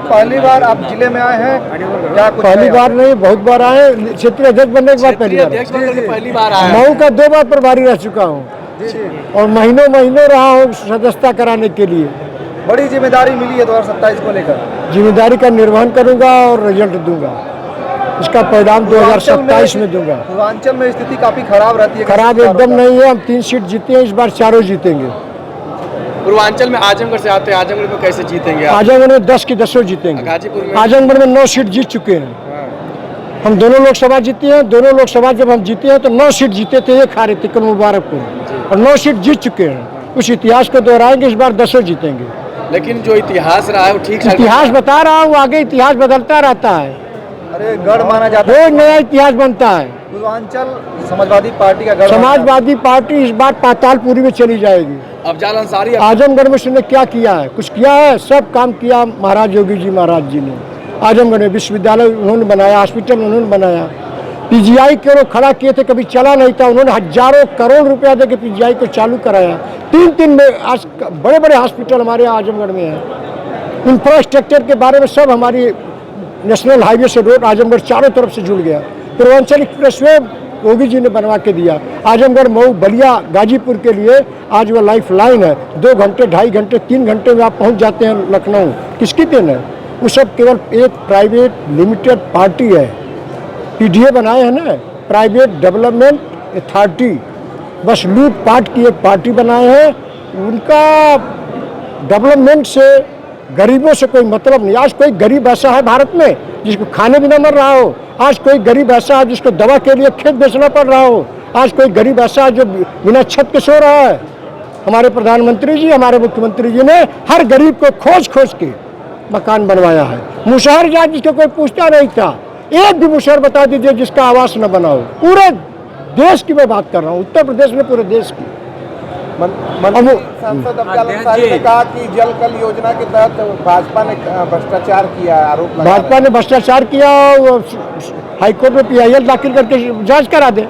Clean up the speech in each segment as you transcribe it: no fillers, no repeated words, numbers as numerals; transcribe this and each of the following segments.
पहली बार आप जिले में आए हैं, क्या कुछ पहली बार नहीं, बहुत बार आए। क्षेत्रीय अध्यक्ष बनने के बाद पहली बार आया। मऊ का 2 बार प्रभारी रह चुका हूँ और महीनों महीनों रहा हूँ सदस्यता कराने के लिए। बड़ी जिम्मेदारी मिली है 2027 को लेकर। जिम्मेदारी का निर्वहन करूंगा और रिजल्ट दूंगा। इसका परिणाम 2027 में दूंगा। पूर्वांचल में स्थिति काफी खराब रहती है। खराब एकदम नहीं है, हम 3 सीट जीते हैं, इस बार 4 जीतेंगे। पूर्वांचल में आजमगढ़ से आते हैं, आजमगढ़ में कैसे जीतेंगे आप? आजमगढ़ में 10 की 10 जीतेंगे। गाजीपुर में? आजमगढ़ में 9 सीट जीत चुके हैं। हम दोनों लोकसभा जीते हैं। दोनों लोकसभा जब हम जीते हैं तो 9 सीट जीते थे, 1 हारे थे कल मुबारकपुर, और 9 सीट जीत चुके हैं। उस इतिहास को दोहराएंगे, इस बार 10 जीतेंगे। लेकिन जो इतिहास रहा है वो ठीक इतिहास बता रहा हूँ, आगे इतिहास बदलता रहता है। अरे गढ़ माना जाता है, रोज नया इतिहास बनता है। पूर्वांचल समाजवादी पार्टी का गढ़। समाजवादी पार्टी इस बार पातालपुरी में चली जाएगी। अफजाल अंसारी आजमगढ़ में उसने क्या किया है? कुछ किया है? सब काम किया महाराज योगी जी महाराज जी ने। आजमगढ़ में विश्वविद्यालय उन्होंने बनाया, हॉस्पिटल उन्होंने बनाया, पीजीआई को खड़ा किए थे, कभी चला नहीं था, उन्होंने हजारों करोड़ रुपया देकर पीजीआई को चालू कराया। 3 में आज बड़े बड़े हॉस्पिटल हमारे आजमगढ़ में हैं। इंफ्रास्ट्रक्चर के बारे में सब हमारी नेशनल हाईवे से रोड आजमगढ़ चारों तरफ से जुड़ गया। पूर्वांचल एक्सप्रेसवे योगी जी ने बनवा के दिया। आजमगढ़ मऊ बलिया गाजीपुर के लिए आज वो लाइफ लाइन है। 2 घंटे 2.5 घंटे 3 घंटे में आप पहुंच जाते हैं लखनऊ। किसकी देन है? वो सब केवल एक प्राइवेट लिमिटेड पार्टी है। पीडीए बनाए हैं ना, प्राइवेट डेवलपमेंट अथॉरिटी, बस लूट पाट की एक पार्टी बनाए हैं। उनका डेवलपमेंट से गरीबों से कोई मतलब नहीं। आज कोई गरीब ऐसा है भारत में जिसको खाने बिना मर रहा हो? आज कोई गरीब ऐसा है जिसको दवा के लिए खेत बेचना पड़ रहा हो? आज कोई गरीब ऐसा है जो बिना छत के सो रहा है? हमारे प्रधानमंत्री जी, हमारे मुख्यमंत्री जी ने हर गरीब को खोज खोज के मकान बनवाया है। मुशहर जात जिसको कोई पूछता नहीं था, एक भी मुशहर बता दीजिए जिसका आवास न बना हो। पूरे देश की मैं बात कर रहा हूँ, उत्तर प्रदेश में पूरे देश की। सांसद अफजाल अंसारी ने कहा कि जल कल योजना के तहत भाजपा ने भ्रष्टाचार किया, आरोप लगाया। भाजपा ने भ्रष्टाचार किया, हाईकोर्ट में PIL दाखिल करके जांच करा दे।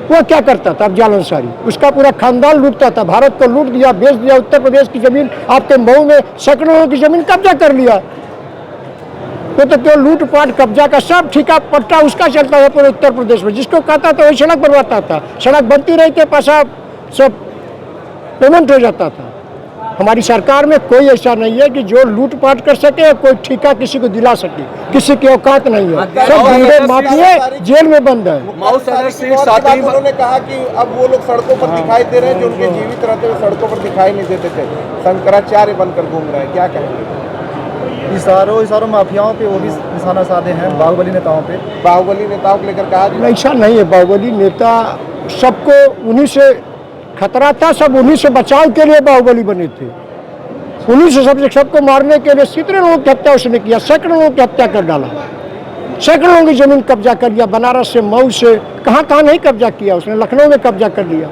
वो क्या करता था अफजाल अंसारी? उसका पूरा खानदान लूटता था, भारत को लूट दिया, बेच दिया। उत्तर प्रदेश की जमीन, आपके मऊ में सैकड़ों की जमीन कब्जा कर लिया। तो क्यों लूट पाट कब्जा का सब ठिका पट्टा उसका चलता है पूरे उत्तर प्रदेश में। जिसको कहता था वही सड़क बनवाता था, सड़क बनती रही थी, पैसा सब पेमेंट हो जाता था। हमारी सरकार में कोई ऐसा नहीं है कि जो लूटपाट कर सके, कोई ठेका किसी को दिला सके, किसी की औकात नहीं है। सब गुंडे माफिया जेल में बंद है। उन्होंने कहा कि अब वो लोग सड़कों पर दिखाई दे रहे हैं जो उनके जीवित रहते हुए सड़कों पर दिखाई नहीं देते थे, शंकराचार्य बनकर घूम रहे हैं। क्या कहेंगे? इशारों माफियाओं पे वो भी निशाना साधे हैं, बाहुबली नेताओं पे। बाहुबली नेताओं को लेकर कहा ऐसा नहीं है। बाहुबली नेता सबको उन्हीं से खतरा था, सब उन्हीं से बचाव के लिए बाहुबली बने थे। उन्हीं से सबको मारने के लिए कितने लोगों की हत्या उसने किया, सैकड़ों लोगों की हत्या कर डाला, सैकड़ों लोगों की जमीन कब्जा कर लिया। बनारस से, मऊ से, कहाँ कहाँ नहीं कब्जा किया उसने, लखनऊ में कब्जा कर लिया।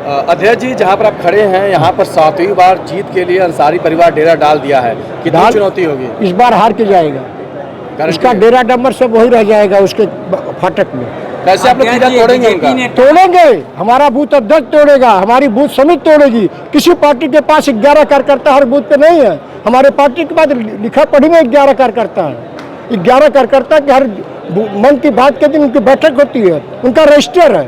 अध्यक्ष जी, जहाँ पर आप खड़े हैं, यहाँ पर 7वीं बार जीत के लिए अंसारी परिवार डेरा डाल दिया है, कितनी चुनौती होगी? इस बार हार के जाएगा, उसका डेरा डम्बर सब वही रह जाएगा उसके फाटक में। कैसे आप लोग तोड़ेंगे उनका? तोड़ेंगे, हमारा बूथ अध्यक्ष तोड़ेगा, हमारी बूथ समिति तोड़ेगी। किसी पार्टी के पास 11 कार्यकर्ता हर बूथ पे नहीं है। हमारे पार्टी के बाद लिखा पढ़ी में 11 कार्यकर्ता है। 11 कार्यकर्ता के हर मन की बात के दिन उनकी बैठक होती है, उनका रजिस्टर है।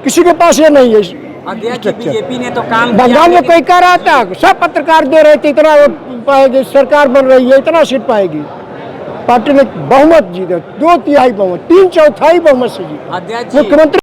किसी के पास ये नहीं है। बीजेपी ने तो काम बंगाल में कोई कह रहा था, सब पत्रकार दे रहे थे इतना वोट पाएगी, सरकार बन रही है, इतना सीट पाएगी। पार्टी ने बहुमत जीते, 2/3 बहुमत, 3/4 बहुमत से जीती। मुख्यमंत्री